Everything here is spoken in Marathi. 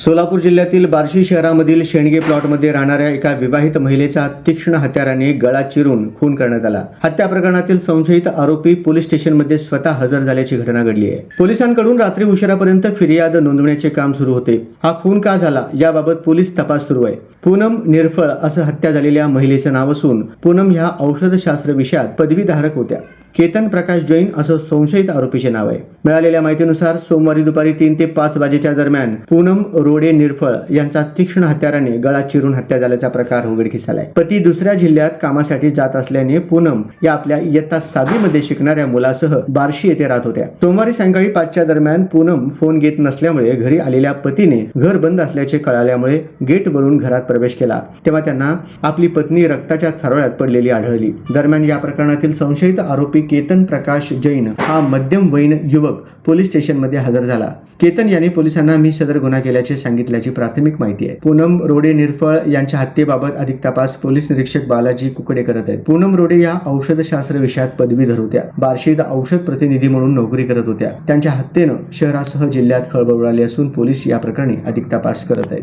सोलापूर जिल्ह्यातील बार्शी शहरामधील शेणगे प्लॉटमध्ये राहणाऱ्या एका विवाहित महिलेचा तीक्ष्ण हत्याराने गळा चिरून खून करण्यात आला। हत्या प्रकरणातील संशयित आरोपी पोलीस स्टेशनमध्ये स्वतः हजर झाल्याची घटना घडली आहे। पोलिसांकडून रात्री उशिरापर्यंत फिर्याद नोंदवण्याचे काम सुरू होते। हा खून का झाला याबाबत पोलीस तपास सुरू आहे। पूनम निरफळ असं हत्या झालेल्या महिलेचं नाव असून पूनम ह्या औषधशास्त्र विषयात पदवीधारक होत्या। केतन प्रकाश जैन असं संशयित आरोपीचे नाव आहे। मिळालेल्या माहितीनुसार सोमवारी दुपारी 3 ते 5 वाजेच्या दरम्यान पूनम रोडे निरफळ यांचा तीक्ष्ण हत्याराने गळा चिरून हत्या झाल्याचा प्रकार उघडकीस आलाय। पती दुसऱ्या जिल्ह्यात कामासाठी जात असल्याने पूनम या आपल्या इयत्ता 6वी मध्ये शिकणाऱ्या मुलासह बार्शी येथे राहत होत्या। सोमवारी सायंकाळी 5च्या दरम्यान पूनम फोन घेत नसल्यामुळे घरी आलेल्या पतीने घर बंद असल्याचे कळाल्यामुळे गेटवरून घरात प्रवेश केला, तेव्हा त्यांना आपली पत्नी रक्ताच्या थारोळ्यात पडलेली आढळली। दरम्यान या प्रकरणातील संशयित आरोपी केतन प्रकाश जैन हा मध्यमवयीन युवक पोलीस स्टेशनमध्ये हजर झाला। केतन यांनी पोलिसांना मी सदर गुन्हा केल्याचे सांगितल्याची प्राथमिक माहिती आहे। पूनम रोडे निरफळ यांच्या हत्येबाबत अधिक तपास पोलीस निरीक्षक बालाजी कुकडे करत आहेत। पूनम रोडे या औषधशास्त्र विषयात पदवीधर होत्या। बार्शीत औषध प्रतिनिधी म्हणून नोकरी करत होत्या। त्यांच्या हत्येनं शहरासह जिल्ह्यात खळबळ उडाली असून पोलीस या प्रकरणी अधिक तपास करत आहेत।